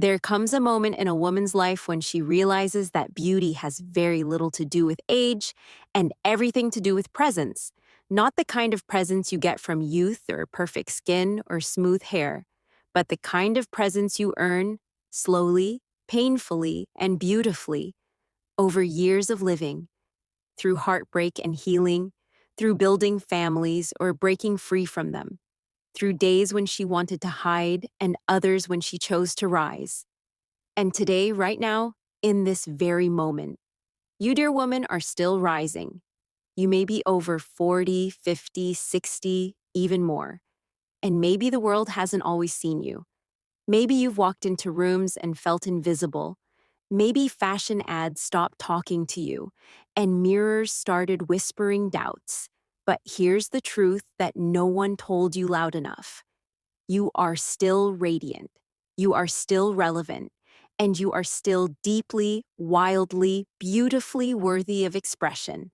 There comes a moment in a woman's life when she realizes that beauty has very little to do with age and everything to do with presence, not the kind of presence you get from youth or perfect skin or smooth hair, but the kind of presence you earn slowly, painfully, and beautifully over years of living, through heartbreak and healing, through building families or breaking free from them, through days when she wanted to hide and others when she chose to rise. And today, right now, in this very moment, you, dear woman, are still rising. You may be over 40, 50, 60, even more. And maybe the world hasn't always seen you. Maybe you've walked into rooms and felt invisible. Maybe fashion ads stopped talking to you and mirrors started whispering doubts. But here's the truth that no one told you loud enough. You are still radiant. You are still relevant. And you are still deeply, wildly, beautifully worthy of expression.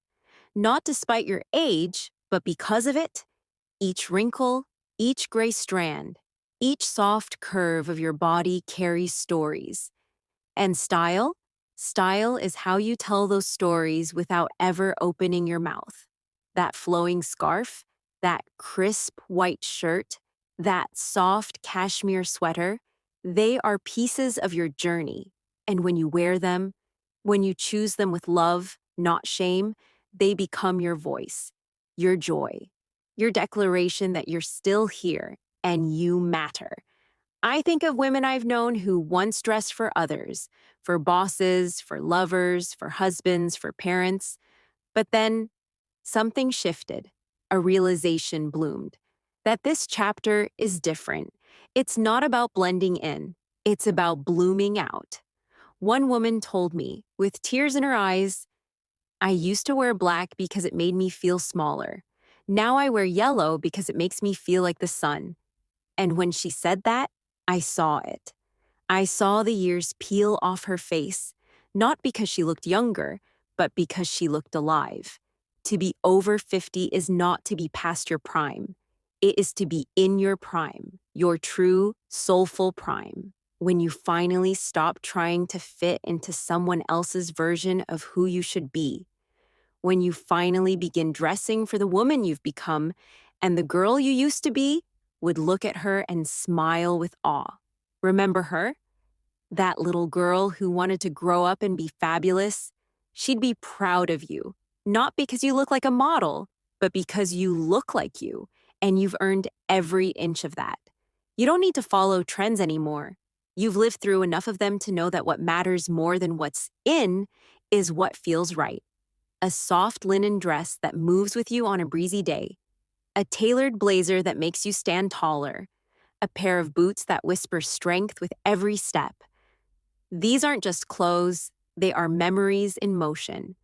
Not despite your age, but because of it. Each wrinkle, each gray strand, each soft curve of your body carries stories. And style? Style is how you tell those stories without ever opening your mouth. That flowing scarf, that crisp white shirt, that soft cashmere sweater, they are pieces of your journey. And when you wear them, when you choose them with love, not shame, they become your voice, your joy, your declaration that you're still here and you matter. I think of women I've known who once dressed for others, for bosses, for lovers, for husbands, for parents, but then something shifted. A realization bloomed that this chapter is different. It's not about blending in, it's about blooming out. One woman told me, with tears in her eyes, I used to wear black because it made me feel smaller. Now I wear yellow because it makes me feel like the sun. And when she said that, I saw it. I saw the years peel off her face, not because she looked younger, but because she looked alive. To be over 50 is not to be past your prime. It is to be in your prime, your true, soulful prime, when you finally stop trying to fit into someone else's version of who you should be. When you finally begin dressing for the woman you've become, and the girl you used to be would look at her and smile with awe. Remember her? That little girl who wanted to grow up and be fabulous? She'd be proud of you, not because you look like a model, but because you look like you, and you've earned every inch of that. You don't need to follow trends anymore. You've lived through enough of them to know that what matters more than what's in is what feels right. A soft linen dress that moves with you on a breezy day, a tailored blazer that makes you stand taller, a pair of boots that whisper strength with every step. These aren't just clothes, they are memories in motion.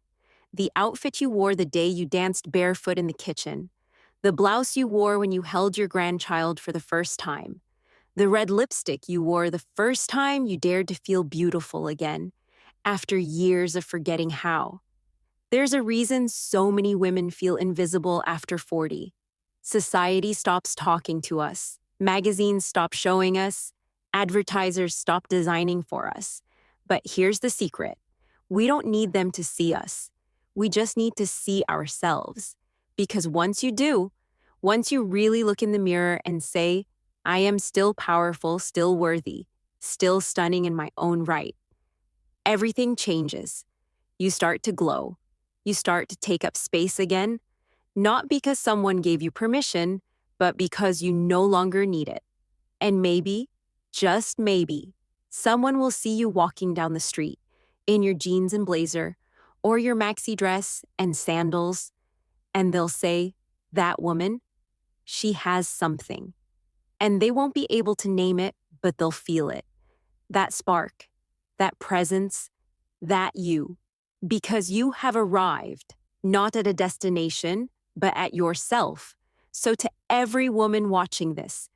The outfit you wore the day you danced barefoot in the kitchen, the blouse you wore when you held your grandchild for the first time, the red lipstick you wore the first time you dared to feel beautiful again, after years of forgetting how. There's a reason so many women feel invisible after 40. Society stops talking to us. Magazines stop showing us. Advertisers stop designing for us. But here's the secret. We don't need them to see us. We just need to see ourselves. Because once you do, once you really look in the mirror and say, I am still powerful, still worthy, still stunning in my own right, everything changes. You start to glow. You start to take up space again, not because someone gave you permission, but because you no longer need it. And maybe, just maybe, someone will see you walking down the street in your jeans and blazer, or your maxi dress and sandals, and they'll say, that woman, she has something. And they won't be able to name it, but they'll feel it. That spark, that presence, that you. Because you have arrived, not at a destination, but at yourself. So to every woman watching this,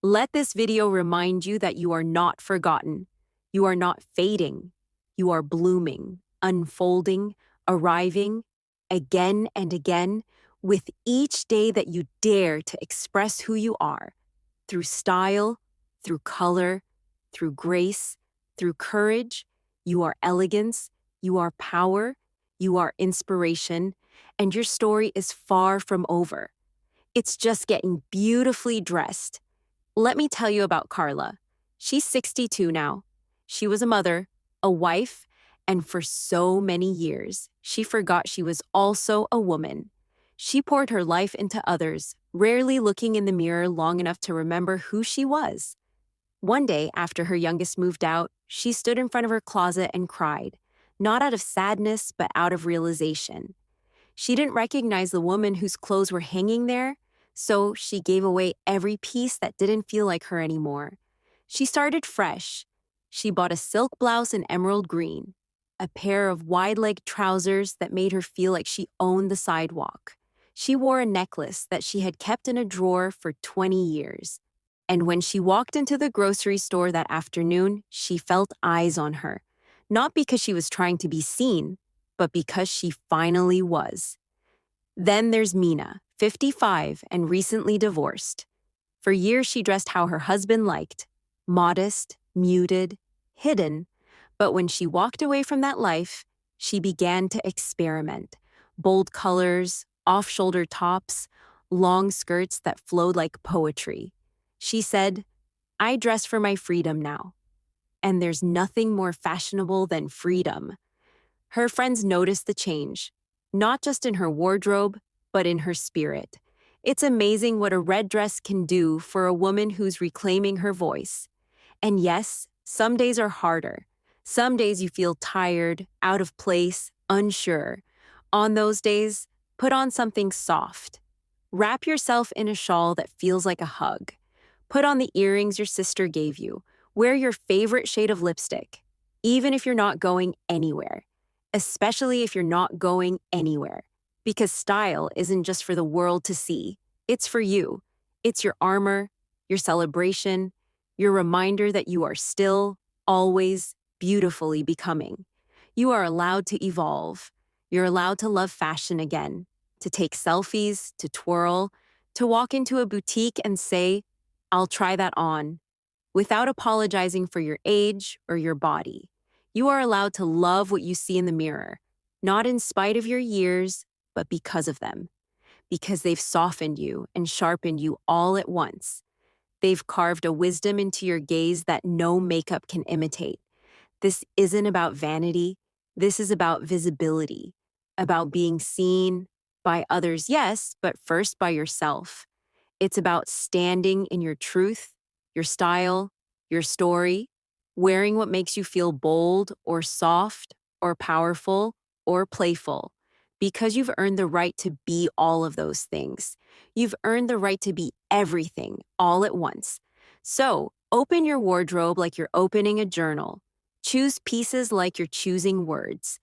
let this video remind you that you are not forgotten. You are not fading. You are blooming, unfolding, arriving, again and again, with each day that you dare to express who you are, through style, through color, through grace, through courage, you are elegance, you are power, you are inspiration, and your story is far from over. It's just getting beautifully dressed. Let me tell you about Carla. She's 62 now. She was a mother, a wife, and for so many years, she forgot she was also a woman. She poured her life into others, rarely looking in the mirror long enough to remember who she was. One day, after her youngest moved out, she stood in front of her closet and cried, not out of sadness, but out of realization. She didn't recognize the woman whose clothes were hanging there, so she gave away every piece that didn't feel like her anymore. She started fresh. She bought a silk blouse in emerald green, a pair of wide-legged trousers that made her feel like she owned the sidewalk. She wore a necklace that she had kept in a drawer for 20 years. And when she walked into the grocery store that afternoon, she felt eyes on her. Not because she was trying to be seen, but because she finally was. Then there's Mina, 55 and recently divorced. For years, she dressed how her husband liked, modest, muted, hidden. But when she walked away from that life, she began to experiment. Bold colors, off-shoulder tops, long skirts that flowed like poetry. She said, I dress for my freedom now. And there's nothing more fashionable than freedom. Her friends noticed the change, not just in her wardrobe, but in her spirit. It's amazing what a red dress can do for a woman who's reclaiming her voice. And yes, some days are harder. Some days you feel tired, out of place, unsure. On those days, put on something soft. Wrap yourself in a shawl that feels like a hug. Put on the earrings your sister gave you. Wear your favorite shade of lipstick, even if you're not going anywhere. Especially if you're not going anywhere. Because style isn't just for the world to see, it's for you. It's your armor, your celebration, your reminder that you are still, always, beautifully becoming. You are allowed to evolve. You're allowed to love fashion again, to take selfies, to twirl, to walk into a boutique and say, I'll try that on, without apologizing for your age or your body. You are allowed to love what you see in the mirror, not in spite of your years, but because of them. Because they've softened you and sharpened you all at once. They've carved a wisdom into your gaze that no makeup can imitate. This isn't about vanity. This is about visibility, about being seen by others, yes, but first by yourself. It's about standing in your truth, your style, your story, wearing what makes you feel bold or soft or powerful or playful, because you've earned the right to be all of those things. You've earned the right to be everything all at once. So open your wardrobe like you're opening a journal. Choose pieces like you're choosing words.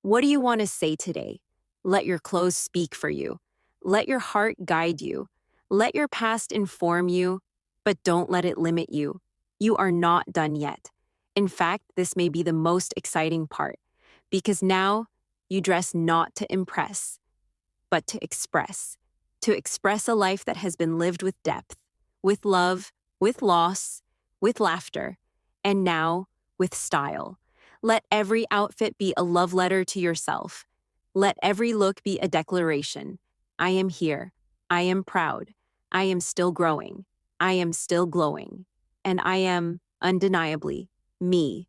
What do you want to say today? Let your clothes speak for you. Let your heart guide you. Let your past inform you, but don't let it limit you. You are not done yet. In fact, this may be the most exciting part, because now you dress not to impress, but to express a life that has been lived with depth, with love, with loss, with laughter, and now with style. Let every outfit be a love letter to yourself. Let every look be a declaration. I am here. I am proud. I am still growing. I am still glowing. And I am, undeniably, me.